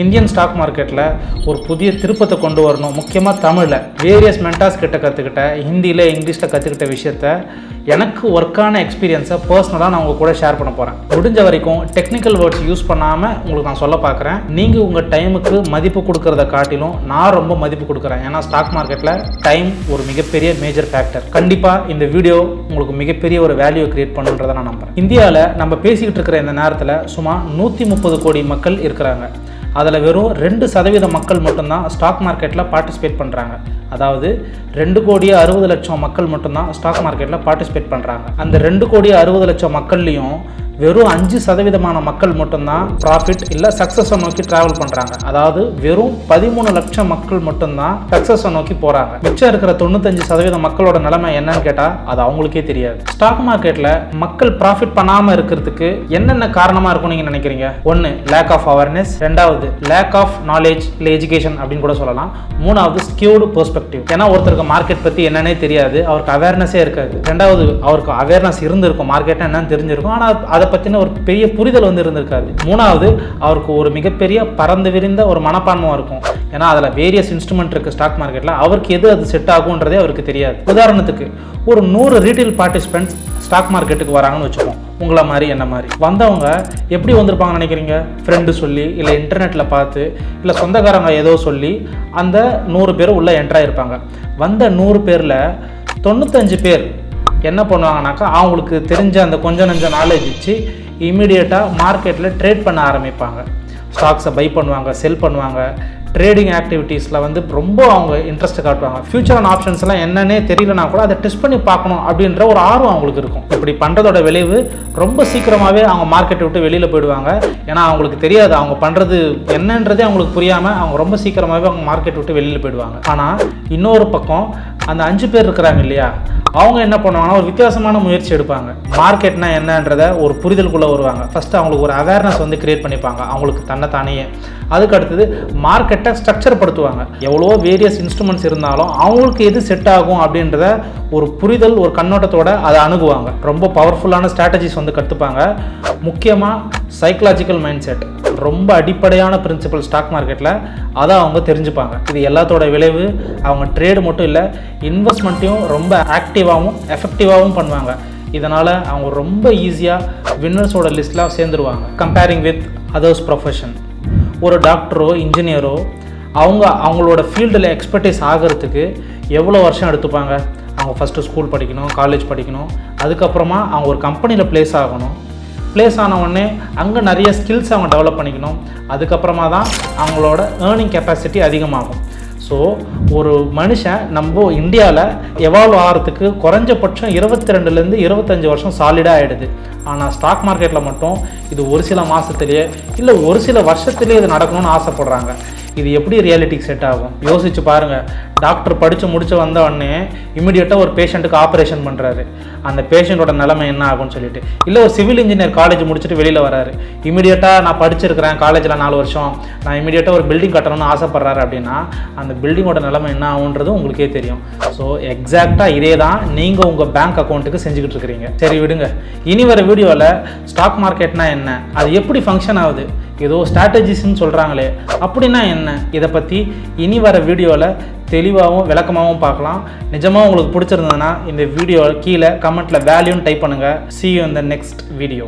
Indian stock மார்க்கெட்டில் ஒரு புதிய திருப்பத்தை கொண்டு வரணும். முக்கியமாக தமிழில் வேரியஸ் மென்டார்ஸ் கிட்ட கற்றுக்கிட்ட, ஹிந்தியில் இங்கிலீஷில் கற்றுக்கிட்ட விஷயத்த எனக்கு ஒர்க்கான எக்ஸ்பீரியன்ஸை பர்சனலாக நான் உங்கள் கூட ஷேர் பண்ண போகிறேன். முடிஞ்ச வரைக்கும் டெக்னிக்கல் வேர்ட்ஸ் யூஸ் பண்ணாமல் உங்களுக்கு நான் சொல்ல பார்க்குறேன். நீங்கள் உங்கள் டைமுக்கு மதிப்பு கொடுக்கறத காட்டிலும் நான் ரொம்ப மதிப்பு கொடுக்குறேன். ஏன்னா ஸ்டாக் மார்க்கெட்டில் டைம் ஒரு மிகப்பெரிய மேஜர் ஃபேக்டர். கண்டிப்பாக இந்த வீடியோ உங்களுக்கு மிகப்பெரிய ஒரு வேல்யூ கிரியேட் பண்ணுன்றதை நான் நம்புகிறேன். இந்தியாவில் நம்ம பேசிக்கிட்டு இருக்கிற இந்த நேரத்தில் சுமார் 130 கோடி மக்கள் இருக்கிறாங்க. அதில் வெறும் 2% மக்கள் மட்டும்தான் ஸ்டாக் மார்க்கெட்டில் பார்ட்டிசிபேட் பண்ணுறாங்க. அதாவது 2,60,00,000 மக்கள் மட்டும்தான் ஸ்டாக் மார்க்கெட்டில் பார்ட்டிசிபேட் பண்ணுறாங்க. அந்த 2,60,00,000 மக்கள்லையும் வெறும் 5% மக்கள் மட்டும்தான் ப்ராஃபிட் இல்லை சக்ஸஸை நோக்கி ட்ராவல் பண்ணுறாங்க. அதாவது வெறும் 13 லட்சம் மக்கள் மட்டும்தான் சக்ஸஸை நோக்கி போகிறாங்க. மிச்சம் இருக்கிற 95% மக்களோட நிலைமை என்னன்னு கேட்டால் அது அவங்களுக்கே தெரியாது. ஸ்டாக் மார்க்கெட்டில் மக்கள் ப்ராஃபிட் பண்ணாமல் இருக்கிறதுக்கு என்னென்ன காரணமாக இருக்கும் நீங்கள் நினைக்கிறீங்க? 1, லேக் ஆஃப் அவேர்னஸ். 2வது லேக் ஆஃப் நாலேஜ் இல்லை எஜுகேஷன் அப்படின்னு கூட சொல்லலாம். 3வது ஸ்கியூடு பெர்ஸ்பெக்டிவ். ஏன்னா ஒருத்தருக்கு மார்க்கெட் பற்றி என்னன்னே தெரியாது, அவருக்கு அவேர்னஸே இருக்காது. 2வது அவருக்கு அவேர்னஸ் இருந்திருக்கும், மார்க்கெட்னா என்னன்னு தெரிஞ்சிருக்கும், ஆனால் அதை பற்றின ஒரு பெரிய புரிதல் இருந்திருக்காது. 3வது அவருக்கு ஒரு மிகப்பெரிய பறந்து விரிந்த ஒரு மனப்பான்மை இருக்கும். ஏன்னா அதில் வேரியஸ் இன்ஸ்ட்ருமெண்ட் இருக்குது ஸ்டாக் மார்க்கெட்டில், அவருக்கு எது அது செட் ஆகுன்றதே அவருக்கு தெரியாது. உதாரணத்துக்கு ஒரு 100 ரீட்டைல் பார்ட்டிசிபென்ட்ஸ் ஸ்டாக் மார்க்கெட்டுக்கு வராங்கன்னு வச்சுப்போம். உங்களை மாதிரி என்ன மாதிரி வந்தவங்க எப்படி வந்திருப்பாங்கன்னு நினைக்கிறீங்க? ஃப்ரெண்டு சொல்லி, இல்லை இன்டர்நெட்டில் பார்த்து, இல்லை சொந்தக்காரங்க ஏதோ சொல்லி அந்த 100 பேர் உள்ளே என்ட்ராயிருப்பாங்க. வந்த 100 பேரில் 95 பேர் என்ன பண்ணுவாங்கனாக்கா அவங்களுக்கு தெரிஞ்ச அந்த கொஞ்சம் நஞ்ச நாலேஜ் வச்சு இமீடியட்டாக மார்க்கெட்டில் ட்ரேட் பண்ண ஆரம்பிப்பாங்க. ஸ்டாக்ஸை பை பண்ணுவாங்க, செல் பண்ணுவாங்க. ட்ரேடிங் ஆக்டிவிட்டீஸில் ரொம்ப அவங்க இன்ட்ரெஸ்ட் காட்டுவாங்க. ஃபியூச்சர் அண்ட் ஆப்ஷன்ஸ்லாம் என்னன்னே தெரியலனா கூட அதை டெஸ்ட் பண்ணி பார்க்கணும் அப்படின்ற ஒரு ஆர்வம் அவங்களுக்கு இருக்கும். இப்படி பண்ணுறதோட விளைவு ரொம்ப சீக்கிரமாகவே அவங்க மார்க்கெட்டை விட்டு வெளியில் போயிடுவாங்க. ஏன்னா அவங்களுக்கு தெரியாது அவங்க பண்ணுறது என்னன்றதே அவங்களுக்கு புரியாமல் அவங்க ரொம்ப சீக்கிரமாகவே அவங்க மார்க்கெட் விட்டு வெளியில் போயிடுவாங்க. ஆனால் இன்னொரு பக்கம் அந்த 5 பேர் இருக்கிறாங்க இல்லையா, அவங்க என்ன பண்ணுவாங்கன்னா ஒரு வித்தியாசமான முயற்சி எடுப்பாங்க. மார்க்கெட்னா என்னன்றதை ஒரு புரிதலுக்குள்ளே வருவாங்க. ஃபஸ்ட்டு அவங்களுக்கு ஒரு அவேர்னஸ் கிரியேட் பண்ணிப்பாங்க அவங்களுக்கு தன்னைத்தானே. அதுக்கு அடுத்தது மார்க்கெட்டை ஸ்ட்ரக்சர் படுத்துவாங்க. எவ்வளோ வேரியஸ் இன்ஸ்ட்ருமெண்ட்ஸ் இருந்தாலும் அவங்களுக்கு எது செட் ஆகும் அப்படின்றத ஒரு புரிதல், ஒரு கண்ணோட்டத்தோடு அதை அணுகுவாங்க. ரொம்ப பவர்ஃபுல்லான ஸ்ட்ராட்டஜிஸ் கற்றுப்பாங்க. முக்கியமாக சைக்கலாஜிக்கல் மைண்ட் செட் ரொம்ப அடிப்படையான பிரின்சிபல் ஸ்டாக் மார்க்கெட்டில் அதை அவங்க தெரிஞ்சுப்பாங்க. இது எல்லாத்தோட விளைவு அவங்க ட்ரேடு மட்டும் இல்லை, இன்வெஸ்ட்மெண்ட்டையும் ரொம்ப ஆக்டிவாகவும் எஃபெக்டிவாகவும் பண்ணுவாங்க. இதனால் அவங்க ரொம்ப ஈஸியாக வின்னர்ஸோட லிஸ்ட்டில் சேர்ந்துருவாங்க. கம்பேரிங் வித் அதர்ஸ் ப்ரொஃபஷன், ஒரு டாக்டரோ இன்ஜினியரோ அவங்களோட ஃபீல்டில் எக்ஸ்பர்டைஸ் ஆகிறதுக்கு எவ்வளோ வருஷம் எடுத்துப்பாங்க? அவங்க ஃபஸ்ட்டு ஸ்கூல் படிக்கணும், காலேஜ் படிக்கணும், அதுக்கப்புறமா அவங்க ஒரு கம்பெனியில் ப்ளேஸ் ஆகணும். ப்ளேஸ் ஆன உடனே அங்கே நிறைய ஸ்கில்ஸ் அவங்க டெவலப் பண்ணிக்கணும். அதுக்கப்புறமா தான் அவங்களோட ஏர்னிங் கெப்பாசிட்டி அதிகமாகும். ஸோ ஒரு மனுஷன் நம்ம இந்தியாவில் எவால்வ் ஆகிறதுக்கு குறைஞ்சபட்சம் 22லேருந்து 25 வருஷம் சாலிடாக ஆகிடுது. ஆனால் ஸ்டாக் மார்க்கெட்டில் மட்டும் இது ஒரு சில மாதத்துலேயே இல்லை ஒரு சில வருஷத்துலேயே இது நடக்கணும்னு ஆசைப்படுறாங்க. இது எப்படி ரியாலிட்டிக்கு செட் ஆகும்? யோசிச்சு பாருங்கள். டாக்டர் படித்து முடிச்சு வந்த உடனே இமீடியட்டாக ஒரு பேஷண்ட்டுக்கு ஆப்ரேஷன் பண்ணுறாரு. அந்த பேஷண்ட்டோட நிலைமை என்ன ஆகும்னு சொல்லிட்டு, இல்லை ஒரு சிவில் இன்ஜினியர் காலேஜ் முடிச்சுட்டு வெளியில் வராரு. இமீடியட்டாக நான் படிச்சிருக்கிறேன், காலேஜில் 4 வருஷம், நான் இமீடியட்டாக ஒரு பில்டிங் கட்டணும்னு ஆசைப்படுறாரு அப்படின்னா அந்த பில்டிங்கோட நிலைமை என்ன ஆகுன்றது உங்களுக்கே தெரியும். ஸோ எக்ஸாக்டாக இதே தான் நீங்கள் உங்கள் பேங்க் அக்கௌண்ட்டுக்கு செஞ்சுக்கிட்டு இருக்கிறீங்க. சரி விடுங்க, இனி வர வீடியோவில் ஸ்டாக் மார்க்கெட்னா என்ன, அது எப்படி ஃபங்க்ஷன் ஆகுது, ஏதோ ஸ்ட்ராட்டஜிஸ்ன்னு சொல்கிறாங்களே அப்படின்னா என்ன, இதை பற்றி இனி வர வீடியோவில் தெளிவாகவும் விளக்கமாகவும் பார்க்கலாம். நிஜமாக உங்களுக்கு பிடிச்சிருந்ததுன்னா இந்த வீடியோ கீழே கமெண்ட்டில் வேல்யூன்னு டைப் பண்ணுங்கள். See you in the next video.